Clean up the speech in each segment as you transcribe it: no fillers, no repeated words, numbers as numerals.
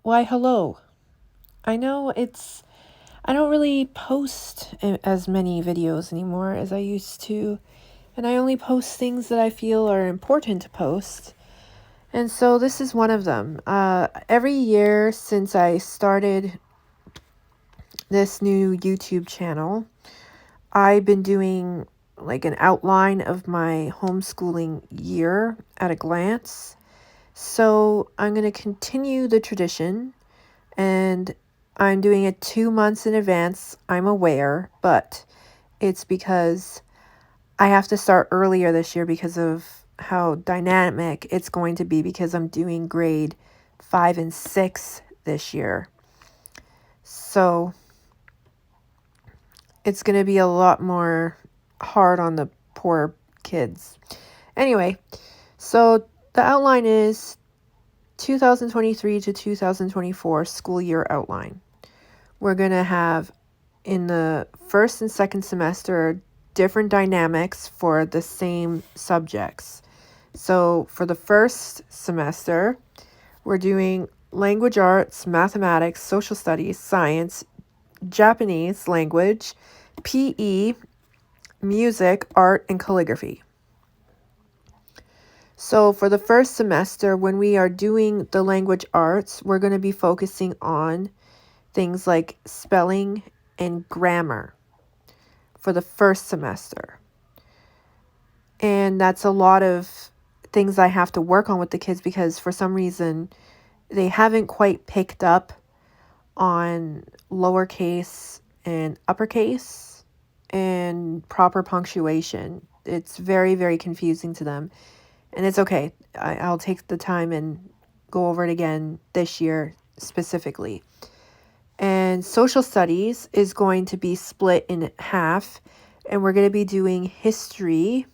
Why, hello. I know I don't really post as many videos anymore as I used to, and I only post things that I feel are important to post. And so this is one of them. Every year since I started this new YouTube channel, I've been doing like an outline of my homeschooling year at a glance. So I'm going to continue the tradition, and I'm doing it 2 months in advance. I'm aware, but it's because I have to start earlier this year because of how dynamic it's going to be, because I'm doing grade 5 and 6 this year. So it's going to be a lot more hard on the poor kids. Anyway, so the outline is 2023 to 2024 school year outline. We're going to have in the first and second semester different dynamics for the same subjects. So for the first semester, we're doing language arts, mathematics, social studies, science, Japanese language, PE, music, art, and calligraphy. So for the first semester, when we are doing the language arts, we're going to be focusing on things like spelling and grammar for the first semester. And that's a lot of things I have to work on with the kids, because for some reason they haven't quite picked up on lowercase and uppercase and proper punctuation. It's very, very confusing to them. And it's okay. I'll take the time and go over it again this year specifically. And social studies is going to be split in half, and we're going to be doing history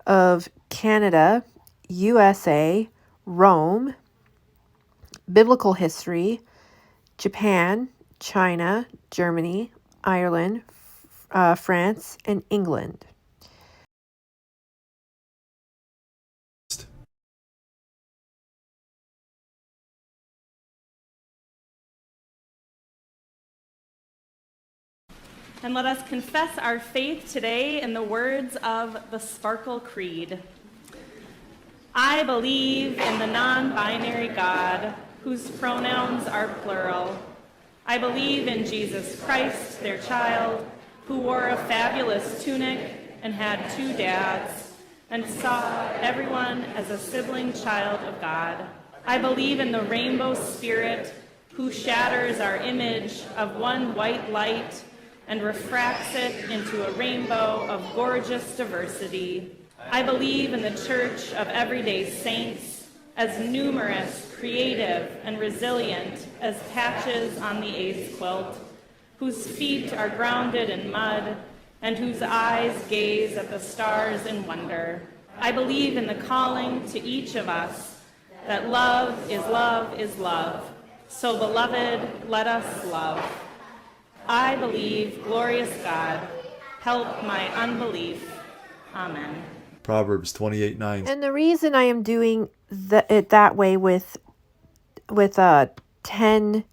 of Canada, USA, Rome, biblical history, Japan, China, Germany, Ireland, France, and England. And let us confess our faith today in the words of the Sparkle Creed. I believe in the non-binary God, whose pronouns are plural. I believe in Jesus Christ, their child, who wore a fabulous tunic and had 2 dads, and saw everyone as a sibling child of God. I believe in the rainbow spirit, who shatters our image of one white light and refracts it into a rainbow of gorgeous diversity. I believe in the Church of Everyday Saints, as numerous, creative, and resilient as patches on the AIDS quilt, whose feet are grounded in mud and whose eyes gaze at the stars in wonder. I believe in the calling to each of us that love is love is love. So, beloved, let us love. I believe, glorious God, help my unbelief. Amen. Proverbs 28:9. And the reason I am doing it that way with 10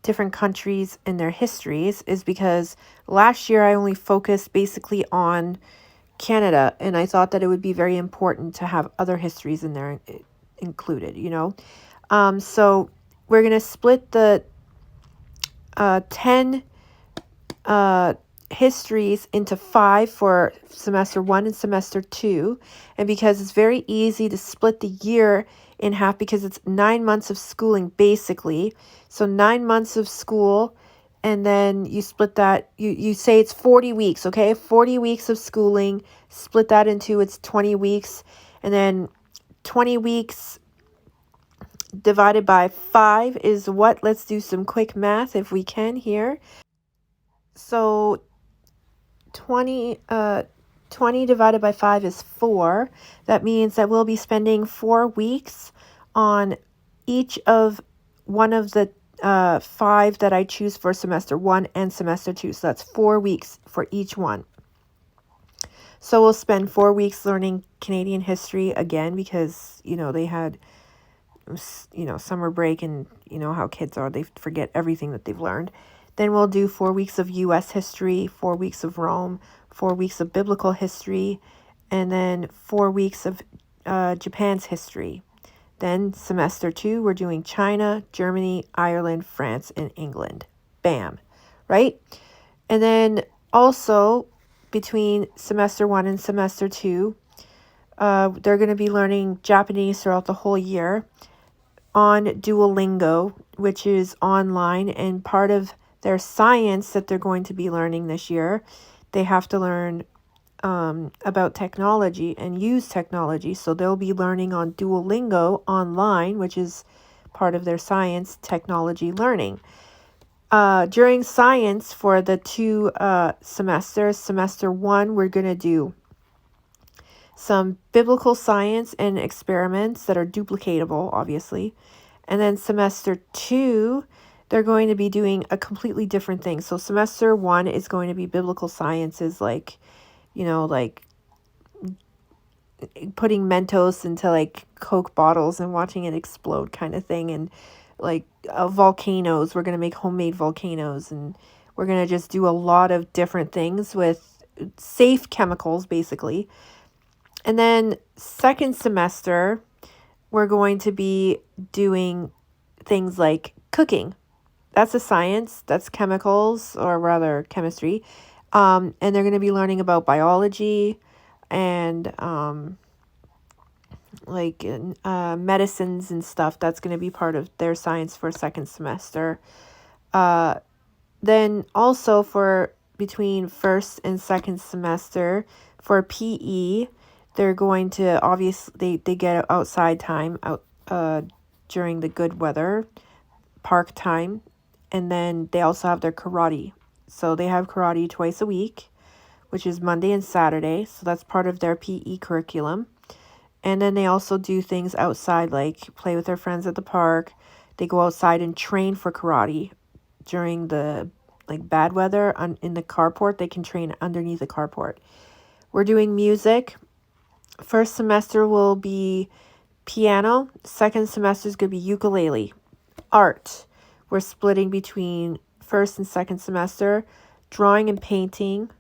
different countries and their histories is because last year I only focused basically on Canada, and I thought that it would be very important to have other histories in there included, So we're going to split the 10 histories into 5 for semester 1 and semester 2. And because it's very easy to split the year in half, because it's 9 months of schooling basically. So 9 months of school, and then you split that, you say it's 40 weeks, okay? 40 weeks of schooling, split that into its 20 weeks, and then 20 weeks divided by 5 is what? Let's do some quick math if we can here. So 20 divided by 5 is 4. That means that we'll be spending 4 weeks on each of one of the 5 that I choose for semester 1 and semester 2. So that's 4 weeks for each one. So we'll spend 4 weeks learning Canadian history again, because, they had summer break, and you know how kids are, they forget everything that they've learned. Then we'll do 4 weeks of U.S. history, 4 weeks of Rome, 4 weeks of biblical history, and then 4 weeks of Japan's history. Then semester 2, we're doing China, Germany, Ireland, France, and England. Bam, right? And then also between semester 1 and semester 2, they're going to be learning Japanese throughout the whole year on Duolingo, which is online, and part of their science that they're going to be learning this year, they have to learn about technology and use technology. So they'll be learning on Duolingo online, which is part of their science technology learning. During science for the 2 semesters, semester 1, we're going to do some biblical science and experiments that are duplicatable, obviously. And then semester 2, they're going to be doing a completely different thing. So semester 1 is going to be biblical sciences, like putting Mentos into like Coke bottles and watching it explode kind of thing. And like volcanoes, we're going to make homemade volcanoes, and we're going to just do a lot of different things with safe chemicals, basically. And then second semester, we're going to be doing things like cooking. That's a science, that's chemicals, or rather chemistry. And they're going to be learning about biology and medicines and stuff. That's going to be part of their science for second semester. Then also for between first and second semester for PE, they're going to obviously they get outside time out during the good weather, park time, and then they also have their karate. So they have karate twice a week, which is Monday and Saturday. So that's part of their PE curriculum. And then they also do things outside, like play with their friends at the park. They go outside and train for karate during the bad weather. In the carport, they can train underneath the carport. We're doing music. First semester will be piano. Second semester is going to be ukulele. Art. We're splitting between first and second semester. Drawing and painting.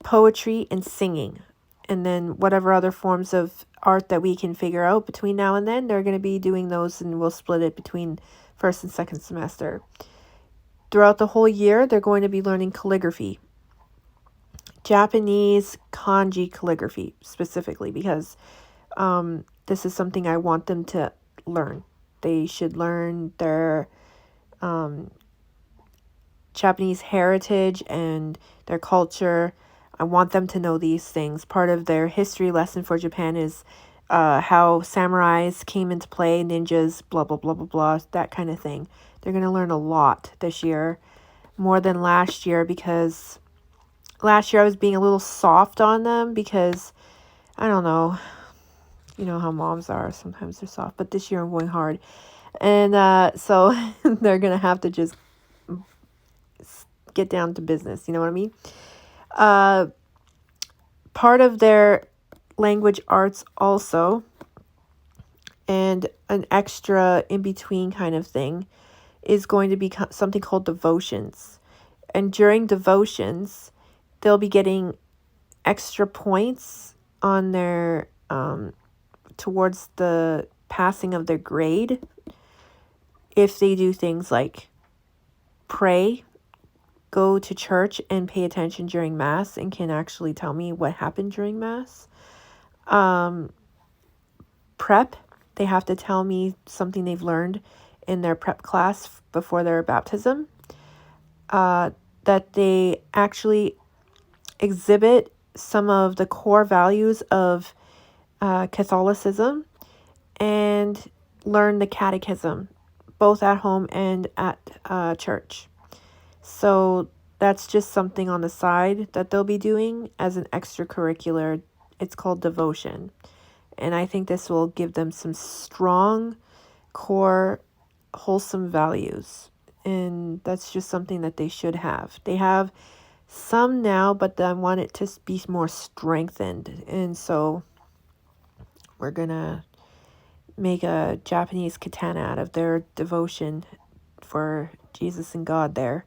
Poetry and singing. And then whatever other forms of art that we can figure out between now and then, they're going to be doing those, and we'll split it between first and second semester. Throughout the whole year, they're going to be learning calligraphy. Japanese kanji calligraphy specifically, because this is something I want them to learn. They should learn their Japanese heritage and their culture. I want them to know these things. Part of their history lesson for Japan is how samurais came into play, ninjas, blah, blah, blah, blah, blah, that kind of thing. They're going to learn a lot this year, more than last year, because last year I was being a little soft on them because, I don't know, you know how moms are. Sometimes they're soft, but this year I'm going hard. And so they're going to have to just get down to business. You know what I mean? Part of their language arts also, and an extra in between kind of thing, is going to be something called devotions. And during devotions, they'll be getting extra points on their towards the passing of their grade if they do things like pray, go to church, and pay attention during Mass and can actually tell me what happened during Mass. Prep, they have to tell me something they've learned in their prep class before their baptism. That they actually exhibit some of the core values of Catholicism and learn the catechism, both at home and at church. So that's just something on the side that they'll be doing as an extracurricular. It's called devotion. And I think this will give them some strong, core, wholesome values. And that's just something that they should have. They have some now, but I want it to be more strengthened. And so we're going to make a Japanese katana out of their devotion for Jesus and God there.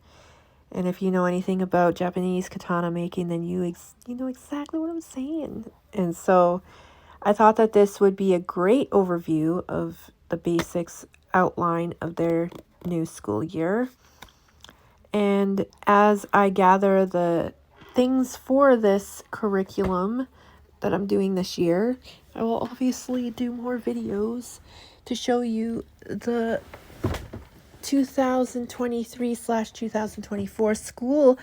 And if you know anything about Japanese katana making, then you know exactly what I'm saying. And so I thought that this would be a great overview of the basics outline of their new school year. And as I gather the things for this curriculum that I'm doing this year, I will obviously do more videos to show you the 2023/2024 school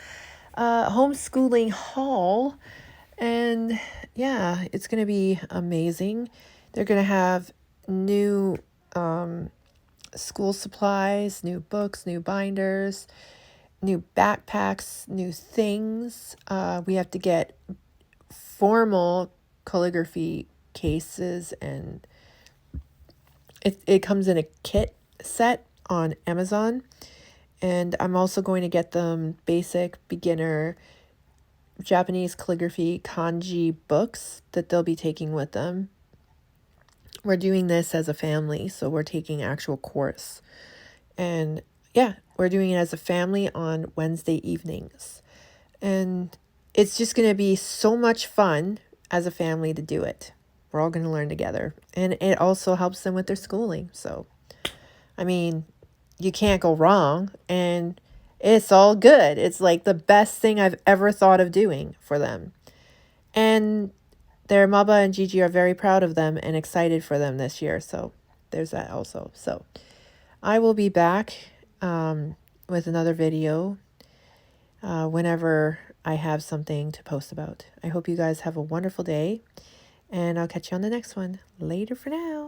homeschooling haul. And yeah, it's going to be amazing. They're going to have new school supplies, new books, new binders, new backpacks, new things. We have to get formal calligraphy cases, and it comes in a kit set on Amazon. And I'm also going to get them basic beginner Japanese calligraphy kanji books that they'll be taking with them. We're doing this as a family, so we're taking actual course. And yeah, we're doing it as a family on Wednesday evenings. And it's just going to be so much fun as a family to do it. We're all going to learn together. And it also helps them with their schooling. So, I mean, you can't go wrong. And it's all good. It's like the best thing I've ever thought of doing for them. And their Maba and Gigi are very proud of them and excited for them this year. So there's that also. So I will be back with another video whenever I have something to post about. I hope you guys have a wonderful day, and I'll catch you on the next one. Later for now.